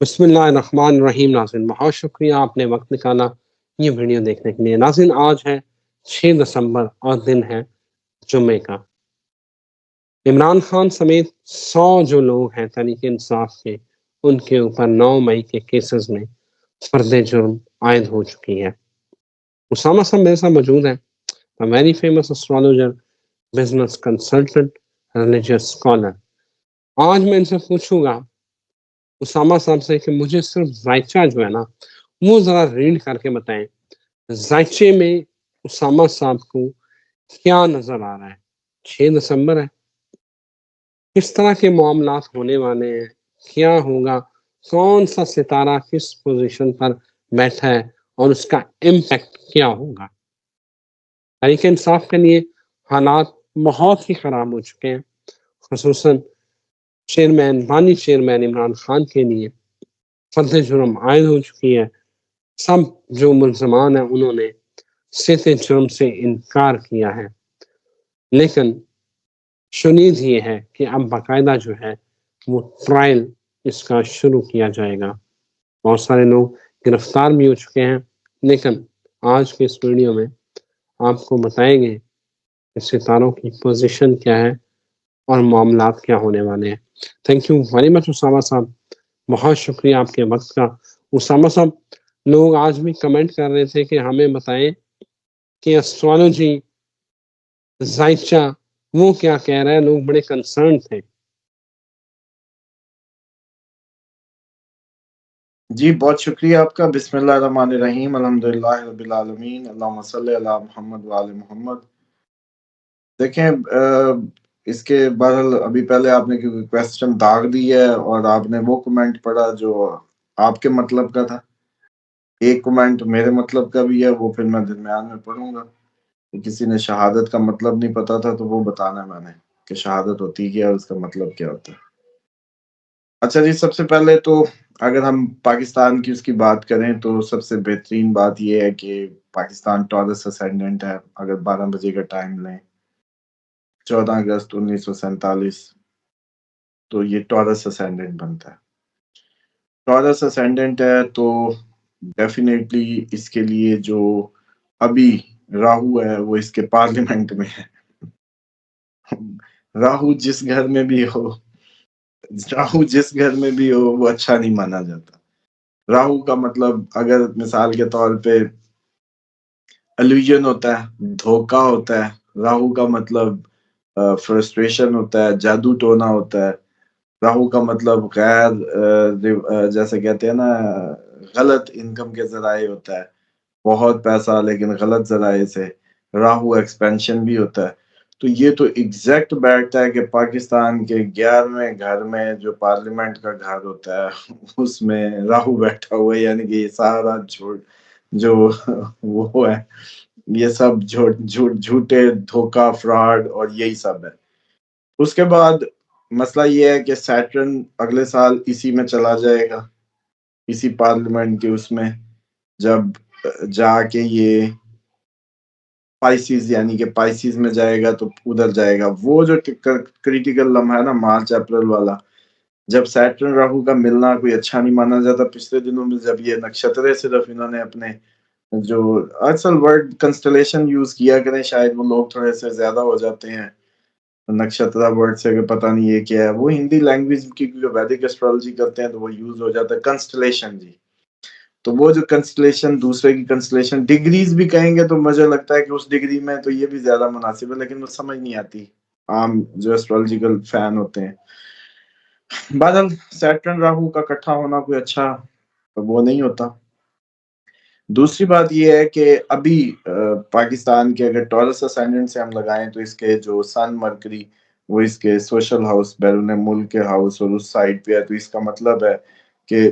बिस्मिल्लाहिर्रहमानिर्रहीम। नाज़रीन, बहुत शुक्रिया आपने वक्त निकाला ये वीडियो देखने के लिए। नाज़रीन, आज है 6 दिसंबर और दिन है जुम्मे का। इमरान खान समेत 100 जो लोग हैं तहरीक इंसाफ के, उनके ऊपर 9 मई के केसेस में फर्द जुर्म आयद हो चुकी है। उसामा साहब मेरे साथ मौजूद हैं, very famous astrologer, business consultant, religious scholar. आज मैं इनसे पूछूंगा उसामा साहब से कि मुझे सिर्फ जायचा जो है ना, वो जरा रीड करके बताएं। जायचे में उसामा साहब को क्या नजर आ रहा है? 6 दिसंबर है, किस तरह के मामलात होने वाले हैं, क्या होगा, कौन सा सितारा किस पोजीशन पर बैठा है और उसका इम्पैक्ट क्या होगा? तहरीक इंसाफ के लिए हालात बहुत ही खराब हो चुके हैं, खसूसन बानी चेयरमैन इमरान खान के लिए फर्द जुर्म आयद हो चुकी है। सब जो मुल्जमान हैं उन्होंने सिते जुर्म से इनकार किया है, लेकिन शुनीद ये है कि अब बाकायदा जो है वो ट्रायल इसका शुरू किया जाएगा। बहुत सारे लोग गिरफ्तार भी हो चुके हैं, लेकिन आज के इस वीडियो में आपको बताएंगे कि सितारों की पोजीशन क्या है और मामलात क्या होने वाले हैं। Thank you very much Usama sahab, बहुत शुक्रिया आपके वक्त का। उसामा साहब, लोग आज भी कमेंट कर रहे थे कि हमें बताएं कि एस्ट्रोलॉजी जायचा वो क्या कह रहा है, लोग बड़े कंसर्न थे। जी, बहुत शुक्रिया आपका। बिस्मिल्लाहिर्रहमानिर्रहीम, अल्हम्दुलिल्लाहि रब्बिल आलमीन, अल्लाहुम्मा सल्लि अला मुहम्मद व आले मोहम्मद। देखें, इसके बहरहाल अभी पहले आपने क्योंकि क्वेश्चन दाग दी है और आपने वो कमेंट पढ़ा जो आपके मतलब का था। एक कमेंट मेरे मतलब का भी है, वो फिर मैं दरमियान में पढ़ूंगा। कि किसी ने शहादत का मतलब नहीं पता था, तो वो बताना है मैंने कि शहादत होती क्या है, उसका मतलब क्या होता है। अच्छा जी, सबसे पहले तो अगर हम पाकिस्तान की उसकी बात करें तो सबसे बेहतरीन बात ये है कि पाकिस्तान टॉरस असेंडेंट है। अगर 12 बजे का टाइम लें, 14 अगस्त 1947, तो ये टॉरस असेंडेंट बनता है। टॉरस असेंडेंट है तो डेफिनेटली इसके लिए जो अभी राहु है वो इसके पार्लियामेंट में है। राहु जिस घर में भी हो, राहु जिस घर में भी हो, वो अच्छा नहीं माना जाता। राहु का मतलब अगर मिसाल के तौर पे इल्यूजन होता है, धोखा होता है। राहु का मतलब फ्रस्ट्रेशन होता है, जादू टोना होता है। राहु का मतलब जैसे कहते हैं ना, गलत इनकम के जराए होता है। बहुत पैसा लेकिन गलत जराए से। राहु एक्सपेंशन भी होता है। तो ये तो एग्जैक्ट बैठता है कि पाकिस्तान के 11वें घर में जो पार्लियामेंट का घर होता है उसमें राहु बैठा हुआ है, यानी कि ये सारा झूठ जो वो है, ये सब झूठे धोखा फ्रॉड और यही सब है। उसके बाद मसला ये है कि सैटर्न अगले साल इसी में चला जाएगा, इसी पार्लियामेंट के उसमें, जब जाके ये पाइसिस यानी कि पाइसिस में जाएगा तो उधर जाएगा। वो जो क्रिटिकल लम्हा है ना, मार्च अप्रैल वाला, जब सैटर्न राहु का मिलना कोई अच्छा नहीं माना जाता। पिछले दिनों में जब ये नक्षत्र सिर्फ इन्होंने अपने जो असल वर्ड कंस्टलेशन यूज किया करें, शायद वो लोग थोड़े से ज्यादा हो जाते हैं नक्षत्र वर्ड से कि पता नहीं ये क्या है। वो हिंदी लैंग्वेज की जो वैदिक एस्ट्रोलॉजी करते हैं तो वो यूज हो जाता है कंस्टलेशन जी। तो वो जो कंस्टलेशन, दूसरे की कंस्टलेशन डिग्रीज भी कहेंगे तो मुझे लगता है कि उस डिग्री में तो ये भी ज्यादा मुनासिब है, लेकिन वो समझ नहीं आती आम जो एस्ट्रोलॉजिकल फैन होते हैं। बादल सैटर्न राहु का इकट्ठा होना कोई अच्छा तो वो नहीं होता। दूसरी बात ये है कि अभी पाकिस्तान के अगर टॉरस असेंडेंट से हम लगाएं तो इसके जो सन मरकरी वो इसके सोशल हाउस, बैरून मुल्क के हाउस और उस साइड पे है। तो इसका मतलब है कि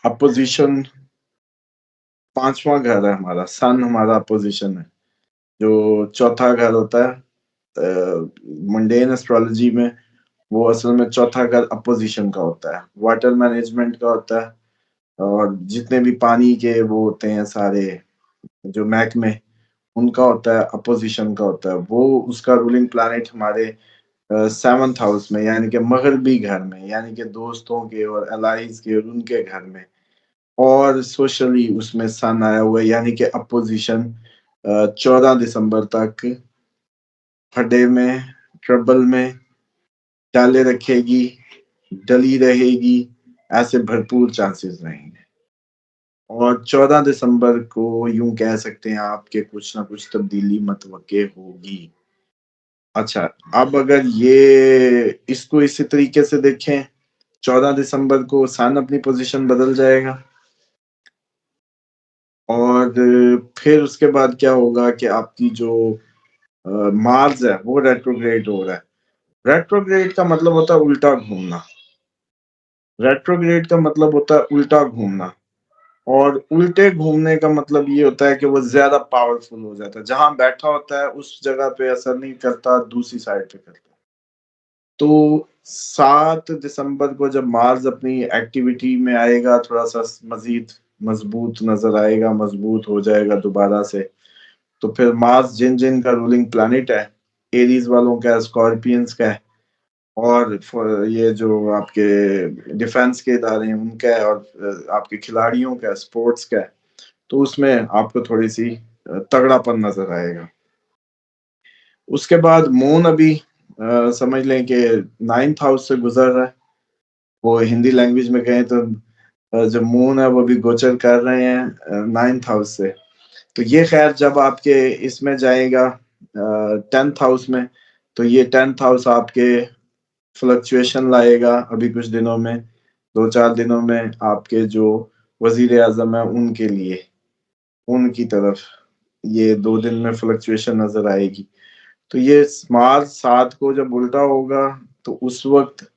अपोजिशन 5वां घर है हमारा, सन हमारा अपोजिशन है। जो चौथा घर होता है मंडेन एस्ट्रोलॉजी में, वो असल में चौथा घर अपोजिशन का होता है, वाटर मैनेजमेंट का होता है। और जितने भी पानी के वो होते हैं सारे जो महकमे, उनका होता है, अपोजिशन का होता है। वो उसका रूलिंग प्लैनेट हमारे 7th हाउस में, यानी कि मगरबी घर में, यानी कि दोस्तों के और एलाइज के और उनके घर में, और सोशली उसमें सन आया हुआ है, यानी कि अपोजिशन 14 दिसंबर तक फड्डे में, ट्रबल में डाले रखेगी, डली रहेगी, ऐसे भरपूर चांसेस रहेंगे। और 14 दिसंबर को यूं कह सकते हैं आपके कुछ ना कुछ तब्दीली मतवक्के होगी। अच्छा, अब अगर ये इसको इसी तरीके से देखें, 14 दिसंबर को सन अपनी पोजीशन बदल जाएगा, और फिर उसके बाद क्या होगा कि आपकी जो मार्स है वो रेट्रोग्रेड हो रहा है। रेट्रोग्रेड का मतलब होता है उल्टा घूमना। रेट्रोग्रेड का मतलब होता है उल्टा घूमना, और उल्टे घूमने का मतलब ये होता है कि वो ज्यादा पावरफुल हो जाता है। जहां बैठा होता है उस जगह पे असर नहीं करता, दूसरी साइड पे करता है। तो 7 दिसंबर को जब मार्स अपनी एक्टिविटी में आएगा, थोड़ा सा मजीद मजबूत नजर आएगा, मजबूत हो जाएगा दोबारा से, तो फिर मार्स जिन जिन का रूलिंग प्लैनेट है, एरीज वालों का, स्कॉर्पियंस का है, और ये जो आपके डिफेंस के इदारे हैं उनका है, और आपके खिलाड़ियों का, स्पोर्ट्स का है, तो उसमें आपको थोड़ी सी तगड़ापन नजर आएगा। उसके बाद मून अभी समझ लें कि 9th हाउस से गुजर रहा है। वो हिंदी लैंग्वेज में कहें तो जो मून है वो भी गोचर कर रहे हैं 9th हाउस से। तो ये खैर जब आपके इसमें जाएगा 10th हाउस में, तो ये 10th हाउस आपके फ्लक्चुएशन लाएगा अभी कुछ दिनों में, 2-4 दिनों में आपके जो वजीर आजम है उनके लिए, उनकी तरफ ये 2 दिन में फ्लक्चुएशन नजर आएगी। तो ये मार्च 7 को जब उल्टा होगा, तो उस वक्त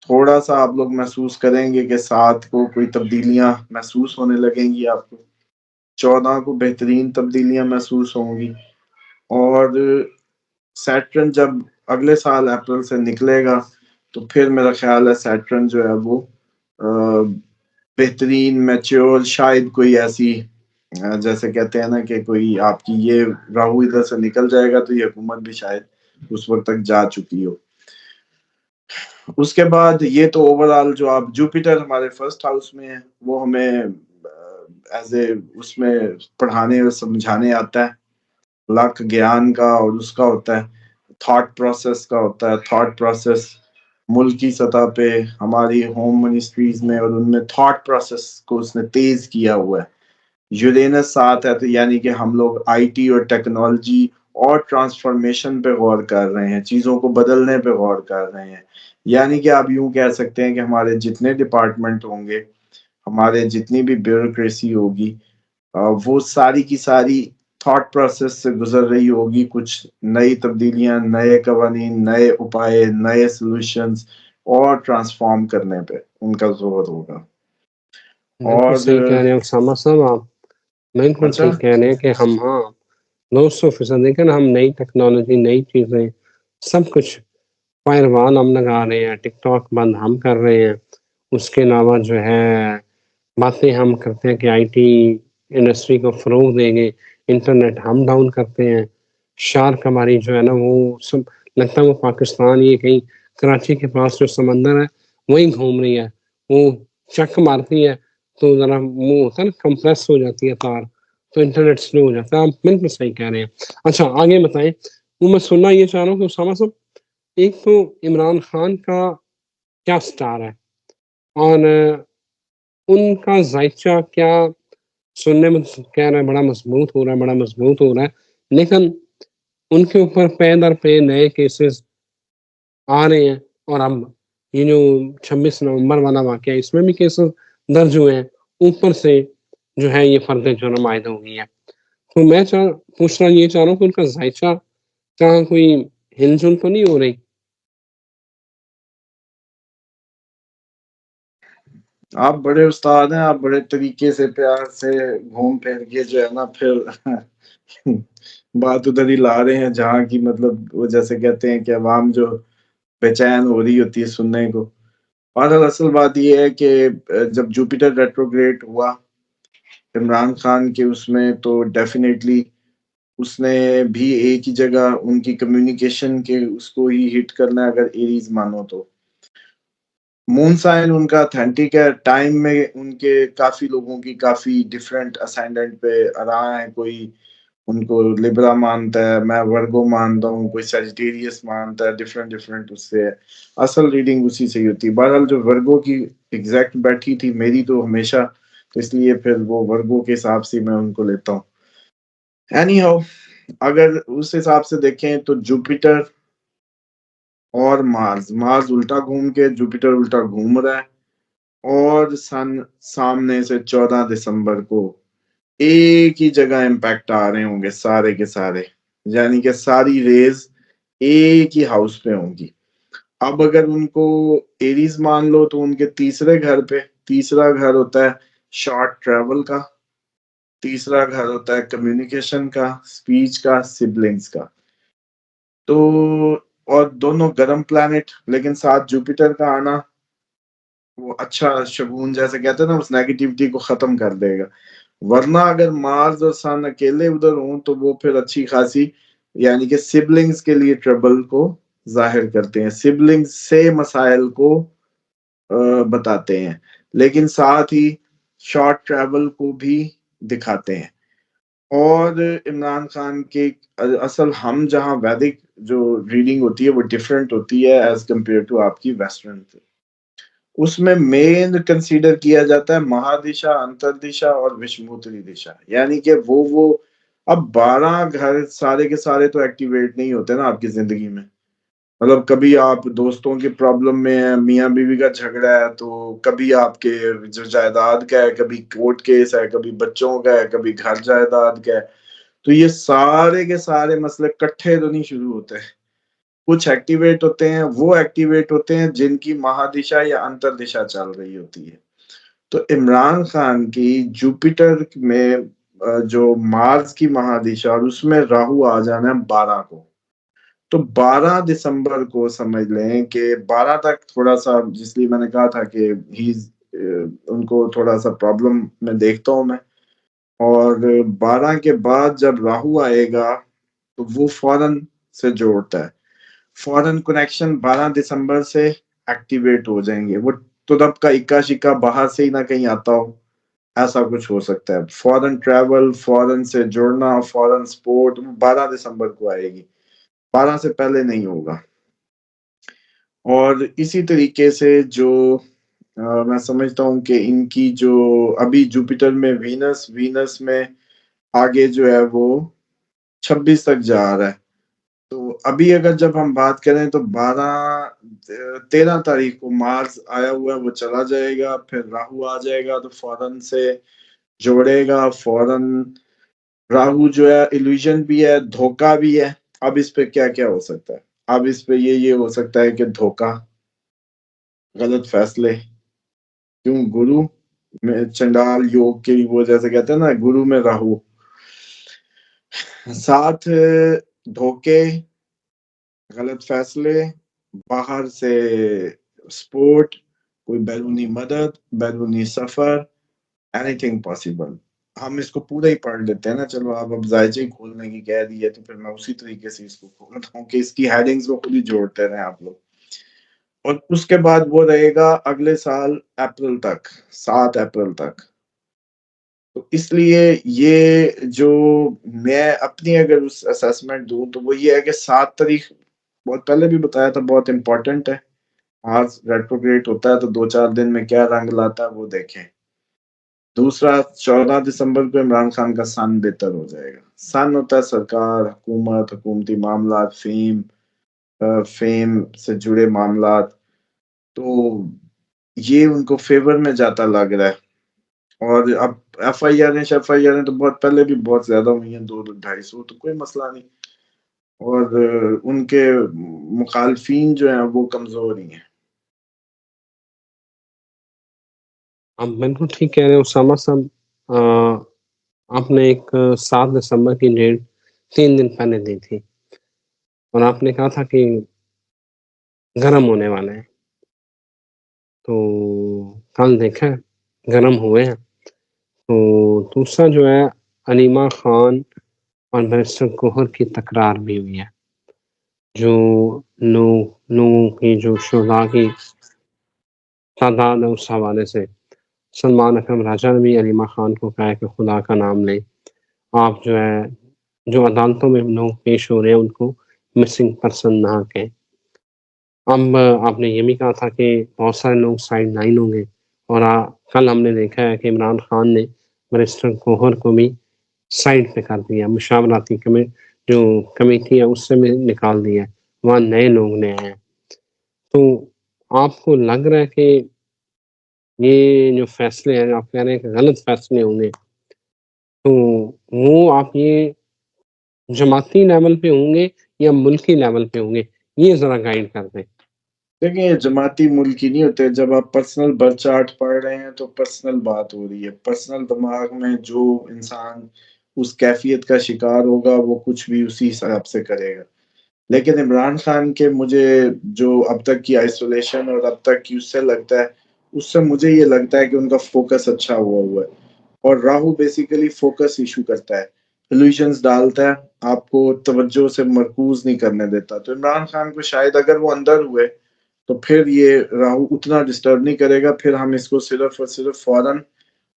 थोड़ा सा आप लोग महसूस करेंगे कि 7 को कोई तब्दीलियां महसूस होने लगेंगी आपको, 14 को बेहतरीन तब्दीलियां महसूस होंगी, और सैटर्न जब अगले साल अप्रैल से निकलेगा, तो फिर मेरा ख्याल है सैटर्न जो है वो बेहतरीन मैच्योर, शायद कोई ऐसी जैसे कहते हैं ना कि कोई आपकी ये राहु इधर से निकल जाएगा तो ये हुकूमत भी शायद उस वक्त तक जा चुकी हो। उसके बाद ये तो ओवरऑल जो आप जुपिटर हमारे फर्स्ट हाउस में है, वो हमें एज ए उसमें पढ़ाने और समझाने आता है, लक ज्ञान का और उसका होता है, थॉट प्रोसेस का होता है। थॉट प्रोसेस मुल्की सतह पे हमारी होम मिनिस्ट्रीज में और उनमें थॉट प्रोसेस को उसने तेज किया हुआ है। यूरेनस साथ है, तो यानी कि हम लोग आईटी और टेक्नोलॉजी और ट्रांसफॉर्मेशन पे गौर कर रहे हैं, चीजों को बदलने पे गौर कर रहे हैं। यानी कि आप यूं कह सकते हैं कि हमारे जितने डिपार्टमेंट होंगे, हमारे जितनी भी ब्यूरोक्रेसी होगी, वो सारी की सारी थॉट प्रोसेस से गुजर रही होगी। कुछ नई तब्दीलियां, नए कवानीन, नए उपाय, नए सॉल्यूशंस और ट्रांसफॉर्म करने पे उनका जोर होगा। बिल्कुल और सही कह रहे हैं उसामा साहब आप। बिल्कुल अच्छा, सही कह रहे हैं कि हम, हाँ, 200% देखिए ना, हम नई टेक्नोलॉजी, नई चीज़ें, सब कुछ फायरवॉल हम लगा रहे हैं, टिकटॉक बंद हम कर रहे हैं। उसके अलावा जो है बातें हम करते हैं कि आईटी इंडस्ट्री को फ़रोग़ देंगे, इंटरनेट हम डाउन करते हैं। शार्क हमारी जो है ना वो सब, लगता है वो पाकिस्तान, ये कहीं कराची के पास जो समंदर है वहीं घूम रही है। वो चक मारती है तो ज़रा वो होता है ना, कंप्रेस हो जाती है तार, तो इंटरनेट स्लो हो जाता है। आप बिल्कुल सही कह रहे हैं। अच्छा, आगे बताएँ। वो मैं सुनना ये चाह रहा हूँ कि उसामा साहब, एक तो इमरान खान का क्या स्टार है, और उनका ज़ायचा क्या, सुनने में कह रहे हैं बड़ा मजबूत हो रहा है, बड़ा मजबूत हो रहा है, लेकिन उनके ऊपर पे दर पे नए केसेस आ रहे हैं, और अब ये जो 26 नवंबर वाला वाक़या है, इसमें भी केसेस दर्ज हुए हैं। ऊपर से जो है ये फ़र्द जुर्म आयद हो गई है। तो मैं पूछना ये चाह रहा हूँ कि उनका ज़ायचा का कोई हिल-जुल तो नहीं हो रही? आप बड़े उस्ताद हैं, आप बड़े तरीके से प्यार से घूम फिर के जो है ना फिर बात उधर ही ला रहे हैं जहाँ की मतलब वो जैसे कहते हैं कि अवाम जो बेचैन हो रही होती है सुनने को। और असल बात ये है कि जब जुपिटर रेट्रोग्रेड हुआ इमरान खान के उसमें, तो डेफिनेटली उसने भी एक ही जगह उनकी कम्युनिकेशन के उसको ही हिट करना है अगर एरीज मानो तो। मून साइन उनका ऑथेंटिक है, टाइम में उनके काफ़ी लोगों की काफ़ी डिफरेंट असाइनमेंट पे रहा है, कोई उनको लिब्रा मानता है, मैं वर्गो मानता हूँ, कोई सजिटेरियस मानता है, डिफरेंट उससे है। असल रीडिंग उसी से ही होती है। बहरहाल जो वर्गो की एग्जैक्ट बैठी थी मेरी तो हमेशा, तो इसलिए फिर वो वर्गो के हिसाब से मैं उनको लेता हूँ। एनी हाउ, अगर उस हिसाब से देखें तो जुपिटर और मार्स, मार्स उल्टा घूम के जुपिटर उल्टा घूम रहा है, और सन सामने से 14 दिसंबर को एक ही जगह इम्पैक्ट आ रहे होंगे सारे के सारे, यानी कि सारी रेज एक ही हाउस पे होंगी। अब अगर उनको एरीज मान लो तो उनके तीसरे घर पे, तीसरा घर होता है शॉर्ट ट्रेवल का, तीसरा घर होता है कम्युनिकेशन का, स्पीच का, सिबलिंग्स का। तो और दोनों गर्म प्लैनेट, लेकिन साथ जुपिटर का आना वो अच्छा शगुन, जैसे कहते हैं ना, उस नेगेटिविटी को खत्म कर देगा। वरना अगर मार्स और सन अकेले उधर हों तो वो फिर अच्छी खासी, यानी कि सिबलिंग्स के लिए ट्रबल को जाहिर करते हैं, सिबलिंग्स से मसाइल को बताते हैं, लेकिन साथ ही शॉर्ट ट्रैवल को भी दिखाते हैं। और इमरान खान के असल हम जहाँ वैदिक जो रीडिंग होती है वो डिफरेंट होती है एज कम्पेयर टू आपकी वेस्टर्न। उसमें मेन कंसीडर किया जाता है महादिशा, अंतर्दिशा और विषुवूत्री दिशा, यानी कि वो अब 12 घर सारे के सारे तो एक्टिवेट नहीं होते ना आपकी जिंदगी में। मतलब कभी आप दोस्तों की प्रॉब्लम में है, मियाँ बीवी का झगड़ा है, तो कभी आपके जो जायदाद का है, कभी कोर्ट केस है, कभी बच्चों का है, कभी घर जायदाद का है। तो ये सारे के सारे मसले इकट्ठे तो नहीं शुरू होते, कुछ एक्टिवेट होते हैं, वो एक्टिवेट होते हैं जिनकी महादिशा या अंतर्दिशा चल रही होती है। तो इमरान खान की जुपिटर में जो मार्स की महादिशा और उसमें राहु आ जाना है 12 को, तो 12 दिसंबर को समझ लें कि 12 तक थोड़ा सा, जिसलिए मैंने कहा था कि ही उनको थोड़ा सा प्रॉब्लम में देखता हूं मैं। और 12 के बाद जब राहु आएगा तो वो फौरन से जोड़ता है, फॉरेन कनेक्शन 12 दिसंबर से एक्टिवेट हो जाएंगे। वो तो तब का इक्का शिक्का बाहर से ही ना कहीं आता हो, ऐसा कुछ हो सकता है। फॉरेन ट्रैवल, फॉरेन से जुड़ना, फॉरेन स्पोर्ट 12 दिसंबर को आएगी, 12 से पहले नहीं होगा। और इसी तरीके से जो मैं समझता हूँ कि इनकी जो अभी जुपिटर में वीनस, वीनस में आगे जो है वो 26 तक जा रहा है। तो अभी अगर जब हम बात करें तो 13 तारीख को मार्स आया हुआ है, वो चला जाएगा, फिर राहु आ जाएगा तो फौरन से जोड़ेगा, फौरन। राहु जो है इल्यूजन भी है, धोखा भी है। अब इस पे क्या क्या हो सकता है, अब इस पे ये हो सकता है कि धोखा, गलत फैसले, क्यों गुरु में चंडाल योग की वो, जैसे कहते हैं ना गुरु में राहु, साथ धोखे, गलत फैसले, बाहर से सपोर्ट, कोई बैरूनी मदद, बैरूनी सफर, एनीथिंग पॉसिबल। हम इसको पूरा ही पढ़ लेते हैं ना, चलो आप अब जायचे ही खोलने की कह दी है तो फिर मैं उसी तरीके से इसको खोलता हूँ कि इसकी हेडिंग्स वो खुद ही जोड़ते रहे आप लोग। और उसके बाद वो रहेगा अगले साल अप्रैल तक, 7 अप्रैल तक। तो इसलिए ये जो मैं अपनी अगर उस असेसमेंट दूं तो वो ये है कि 7 तारीख, बहुत पहले भी बताया था, बहुत इंपॉर्टेंट है। आज रेट्रोग्रेड होता है तो 2-4 दिन में क्या रंग लाता है वो देखें। दूसरा, 14 दिसंबर को इमरान खान का सन बेहतर हो जाएगा। सन होता है सरकार, हुकूमत, हुकूमती मामला, फेम, फेम से जुड़े मामला, तो ये उनको फेवर में जाता लग रहा है। और अब एफ आई आर तो बहुत पहले भी बहुत ज्यादा हुई हैं, 200-250, तो कोई मसला नहीं। और उनके मुखालफिन जो हैं वो कमजोर ही हैं। आप बिल्कुल ठीक कह रहे हो उसामा साहब। आपने एक 7 दिसंबर की डेट 3 दिन पहले दी थी और आपने कहा था कि गर्म होने वाले हैं। तो कल देखा गर्म हुए हैं। तो दूसरा जो है अनीमा खान और बैरिस्टर गौहर की तकरार भी हुई है। जो लोगों की जो शुहदा की तादाद है उस हवाले से सलमान अकरम राजा ने भी अलीमा खान को कहा है कि खुदा का नाम लें। आप जो है जो अदालतों में लोग पेश हो रहे हैं उनको मिसिंग पर्सन ना कहें। अब आपने ये भी कहा था कि बहुत सारे लोग साइड लाइन होंगे और कल हमने देखा है कि इमरान खान ने बैरिस्टर गौहर को भी साइड पे कर दिया। मुशावरती जो कमेटी है उससे भी निकाल दिया। वहाँ नए लोग ने आए हैं। तो आपको लग रहा है कि ये जो फैसले हैं, आप कह रहे हैं कि गलत फैसले होंगे, तो वो आप ये जमाती लेवल पे होंगे या मुल्की लेवल पे होंगे? ये ज़रा गाइड कर दें। देखिए, ये जमाती मुल्की नहीं होते। जब आप पर्सनल बर्थ चार्ट पढ़ रहे हैं, तो पर्सनल बात हो रही है। पर्सनल दिमाग में जो इंसान उस कैफ़ियत का शिकार होगा, वो कुछ भी उसी हिसाब से करेगा। लेकिन इमरान खान के मुझे जो अब तक की आइसोलेशन और अब तक की उससे लगता है, उससे मुझे ये लगता है कि उनका फ़ोकस अच्छा हुआ है। और राहु बेसिकली फ़ोकस इश्यू करता है, इल्यूजन्स डालता है, आपको तवज्जो से मरकूज़ नहीं करने देता। तो इमरान खान को शायद अगर वो अंदर हुए, तो फिर ये राहु उतना डिस्टर्ब नहीं करेगा। फिर हम इसको सिर्फ़ और सिर्फ़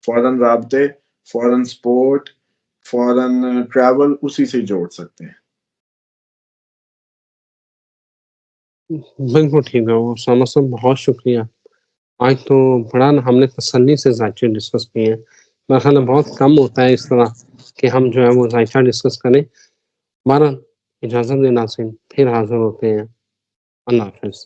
फ़ौरन राब्ते, फ़ौरन स्पोर्ट, फ़ौरन ट्रैवल उसी से जोड़ सकते हैं। बिल्कुल ठीक है, उसामा साहब बहुत शुक्रिया। आज तो बड़ा ना हमने तसल्ली से ज़ायचे डिस्कस किए हैं। मेरा ख़्याल है बहुत कम होता है इस तरह कि हम जो है वो ज़ायचा डिस्कस करें। बहरहाल इजाज़त दें नाज़रीन, फिर हाज़िर होते हैं। अल्लाह हाफ़िज़।